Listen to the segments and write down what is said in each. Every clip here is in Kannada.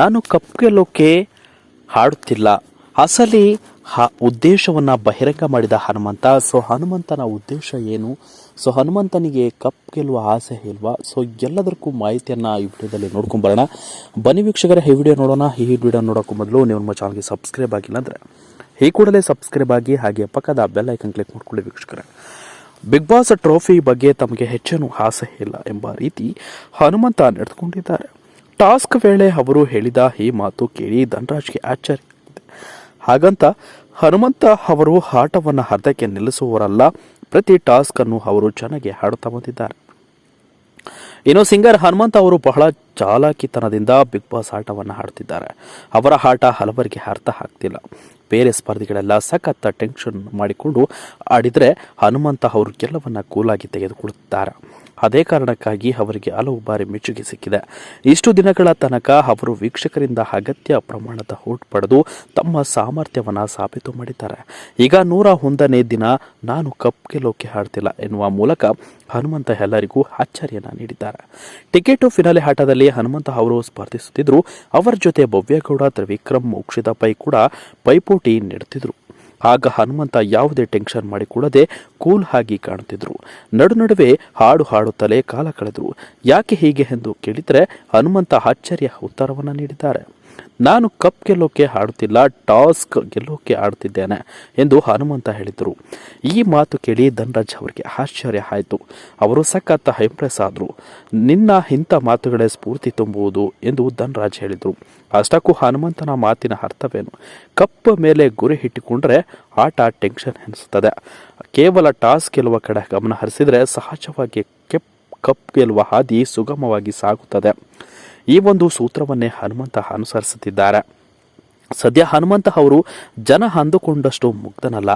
ನಾನು ಕಪ್ ಗೆಲ್ಲೋಕೆ ಹಾಡುತ್ತಿಲ್ಲ. ಅಸಲಿ ಉದ್ದೇಶವನ್ನ ಬಹಿರಂಗ ಮಾಡಿದ ಹನುಮಂತ. ಸೊ ಹನುಮಂತನ ಉದ್ದೇಶ ಏನು? ಸೊ ಹನುಮಂತನಿಗೆ ಕಪ್ ಗೆಲ್ಲುವ ಆಸೆ ಇಲ್ವಾ? ಸೊ ಎಲ್ಲದಕ್ಕೂ ಮಾಹಿತಿಯನ್ನ ಈ ವಿಡಿಯೋದಲ್ಲಿ ನೋಡ್ಕೊಂಬರೋಣ. ಬನ್ನಿ ವೀಕ್ಷಕರೇ, ಈ ವಿಡಿಯೋ ನೋಡೋಣ. ಈ ವಿಡಿಯೋ ನೋಡೋಕ್ಕೂ ಮೊದಲು ನೀವು ನಮ್ಮ ಚಾನಲ್ಗೆ ಸಬ್ಸ್ಕ್ರೈಬ್ ಆಗಿಲ್ಲ ಅಂದರೆ ಈ ಕೂಡಲೇ ಸಬ್ಸ್ಕ್ರೈಬ್ ಆಗಿ, ಹಾಗೆ ಪಕ್ಕದ ಬೆಲ್ ಐಕನ್ ಕ್ಲಿಕ್ ಮಾಡ್ಕೊಳ್ಳಿ. ವೀಕ್ಷಕರೇ, ಬಿಗ್ ಬಾಸ್ ಟ್ರೋಫಿ ಬಗ್ಗೆ ತಮಗೆ ಹೆಚ್ಚೇನು ಆಸೆ ಇಲ್ಲ ಎಂಬ ರೀತಿ ಹನುಮಂತ ನಡೆದುಕೊಂಡಿದ್ದಾರೆ. ಟಾಸ್ಕ್ ವೇಳೆ ಅವರು ಹೇಳಿದ ಈ ಮಾತು ಕೇಳಿ ಧನರಾಜ್ಗೆ ಆಶ್ಚರ್ಯ. ಹಾಗಂತ ಹನುಮಂತ ಅವರು ಆಟವನ್ನು ಅರ್ಧಕ್ಕೆ ನಿಲ್ಲಿಸುವವರಲ್ಲ. ಪ್ರತಿ ಟಾಸ್ಕ್ ಅನ್ನು ಅವರು ಚೆನ್ನಾಗಿ ಹಾಡುತ್ತಾ ಬಂದಿದ್ದಾರೆ. ಇನ್ನು ಸಿಂಗರ್ ಹನುಮಂತ ಅವರು ಬಹಳ ಚಾಲಾಕಿತನದಿಂದ ಬಿಗ್ ಬಾಸ್ ಆಟವನ್ನು ಆಡುತ್ತಿದ್ದಾರೆ. ಅವರ ಆಟ ಹಲವರಿಗೆ ಅರ್ಥ ಆಗ್ತಿಲ್ಲ. ಬೇರೆ ಸ್ಪರ್ಧಿಗಳೆಲ್ಲ ಸಖತ್ ಟೆನ್ಷನ್ ಮಾಡಿಕೊಂಡು ಆಡಿದರೆ ಹನುಮಂತ ಅವರು ಕೆಲವನ್ನ ಕೂಲಾಗಿ ತೆಗೆದುಕೊಳ್ಳುತ್ತಾರೆ. ಅದೇ ಕಾರಣಕ್ಕಾಗಿ ಅವರಿಗೆ ಹಲವು ಬಾರಿ ಮೆಚ್ಚುಗೆ ಸಿಕ್ಕಿದೆ. ಇಷ್ಟು ದಿನಗಳ ತನಕ ಅವರು ವೀಕ್ಷಕರಿಂದ ಅಗತ್ಯ ಪ್ರಮಾಣದ ಓಟ್ ಪಡೆದು ತಮ್ಮ ಸಾಮರ್ಥ್ಯವನ್ನು ಸಾಬೀತು ಮಾಡಿದ್ದಾರೆ. ಈಗ 101ನೇ ದಿನ ನಾನು ಕಪ್ ಗೆಲ್ಲೋಕೆ ಹಾಡ್ತಿಲ್ಲ ಎನ್ನುವ ಮೂಲಕ ಹನುಮಂತ ಎಲ್ಲರಿಗೂ ಅಚ್ಚರಿಯನ್ನ ನೀಡಿದ್ದಾರೆ. ಟಿಕೆಟ್ ಫಿನಾಲೆ ಆಟದಲ್ಲಿ ಹನುಮಂತ ಅವರು ಸ್ಪರ್ಧಿಸುತ್ತಿದ್ರು. ಅವರ ಜೊತೆ ಭವ್ಯಗೌಡ, ತ್ರಿವಿಕ್ರಮ್, ಮೋಕ್ಷಿತಾ ಪೈ ಕೂಡ ಪೈಪೋಟಿ ನೀಡುತ್ತಿದ್ರು. ಆಗ ಹನುಮಂತ ಯಾವುದೇ ಟೆನ್ಷನ್ ಮಾಡಿಕೊಳ್ಳದೆ ಕೂಲ್ ಆಗಿ ಕಾಣುತ್ತಿದ್ರು. ನಡುವೆ ಹಾಡು ಹಾಡುತ್ತಲೇ ಕಾಲ ಕಳೆದರು. ಯಾಕೆ ಹೀಗೆ ಎಂದು ಕೇಳಿದರೆ ಹನುಮಂತ ಅಚ್ಚರಿಯ ಉತ್ತರವನ್ನು ನೀಡಿದ್ದಾರೆ. ನಾನು ಕಪ್ ಗೆಲ್ಲೋಕೆ ಹಾಡುತ್ತಿಲ್ಲ, ಟಾಸ್ಕ್ ಗೆಲ್ಲೋಕೆ ಆಡುತ್ತಿದ್ದೇನೆ ಎಂದು ಹನುಮಂತ ಹೇಳಿದರು. ಈ ಮಾತು ಕೇಳಿ ಧನರಾಜ್ ಅವರಿಗೆ ಆಶ್ಚರ್ಯ ಆಯಿತು. ಅವರು ಸಖತ್ ಇಂಪ್ರೆಸ್ ಆದರು. ನಿನ್ನ ಇಂಥ ಮಾತುಗಳೇ ಸ್ಫೂರ್ತಿ ತುಂಬುವುದು ಎಂದು ಧನರಾಜ್ ಹೇಳಿದರು. ಅಷ್ಟಕ್ಕೂ ಹನುಮಂತನ ಮಾತಿನ ಅರ್ಥವೇನು? ಕಪ್ ಮೇಲೆ ಗುರಿ ಇಟ್ಟುಕೊಂಡ್ರೆ ಆಟ ಟೆನ್ಷನ್ ಎನಿಸುತ್ತದೆ. ಕೇವಲ ಟಾಸ್ ಗೆಲ್ಲುವ ಕಡೆ ಗಮನ ಹರಿಸಿದರೆ ಸಹಜವಾಗಿ ಕಪ್ ಗೆಲ್ಲುವ ಹಾದಿ ಸುಗಮವಾಗಿ ಸಾಗುತ್ತದೆ. ಈ ಒಂದು ಸೂತ್ರವನ್ನೇ ಹನುಮಂತ ಅನುಸರಿಸುತ್ತಿದ್ದಾರೆ. ಸದ್ಯ ಹನುಮಂತ ಅವರು ಜನ ಅಂದುಕೊಂಡಷ್ಟು ಮುಗ್ಧನಲ್ಲ.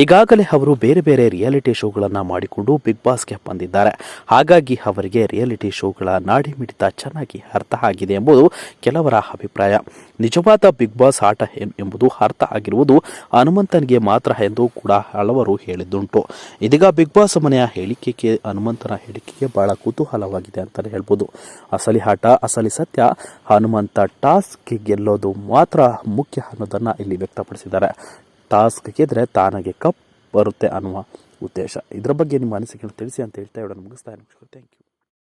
ಈಗಾಗಲೇ ಅವರು ಬೇರೆ ಬೇರೆ ರಿಯಾಲಿಟಿ ಶೋಗಳನ್ನು ಮಾಡಿಕೊಂಡು ಬಿಗ್ ಬಾಸ್ಗೆ ಬಂದಿದ್ದಾರೆ. ಹಾಗಾಗಿ ಅವರಿಗೆ ರಿಯಾಲಿಟಿ ಶೋಗಳ ನಾಡಿ ಮಿಡಿತ ಚೆನ್ನಾಗಿ ಅರ್ಥ ಆಗಿದೆ ಎಂಬುದು ಕೆಲವರ ಅಭಿಪ್ರಾಯ. ನಿಜವಾದ ಬಿಗ್ ಬಾಸ್ ಆಟ ಏನು ಎಂಬುದು ಅರ್ಥ ಆಗಿರುವುದು ಹನುಮಂತನಿಗೆ ಮಾತ್ರ ಎಂದು ಕೂಡ ಹಲವರು ಹೇಳಿದ್ದುಂಟು. ಇದೀಗ ಬಿಗ್ ಬಾಸ್ ಮನೆಯ ಹೇಳಿಕೆಗೆ, ಹನುಮಂತನ ಹೇಳಿಕೆಗೆ ಬಹಳ ಕುತೂಹಲವಾಗಿದೆ ಅಂತಲೇ ಹೇಳ್ಬೋದು. ಅಸಲಿ ಆಟ, ಅಸಲಿ ಸತ್ಯ, ಹನುಮಂತ ಟಾಸ್ಕ್ ಗೆಲ್ಲೋದು ಮಾತ್ರ ಮುಖ್ಯ ಅನ್ನೋದನ್ನು ಇಲ್ಲಿ ವ್ಯಕ್ತಪಡಿಸಿದ್ದಾರೆ. ಟಾಸ್ಕ್ ಗೆದ್ರೆ ತಾನಾಗೆ ಕಪ್ ಬರುತ್ತೆ ಅನ್ನುವ ಉದ್ದೇಶ. ಇದರ ಬಗ್ಗೆ ನಿಮ್ಮ ಅನಿಸಿಕೆಯನ್ನು ತಿಳಿಸಿ ಅಂತ ಹೇಳ್ತಾ ಇವರನ್ನು ಮುಗಿಸ್ತಾ ಇದ್ದೀನಿ. Thank you.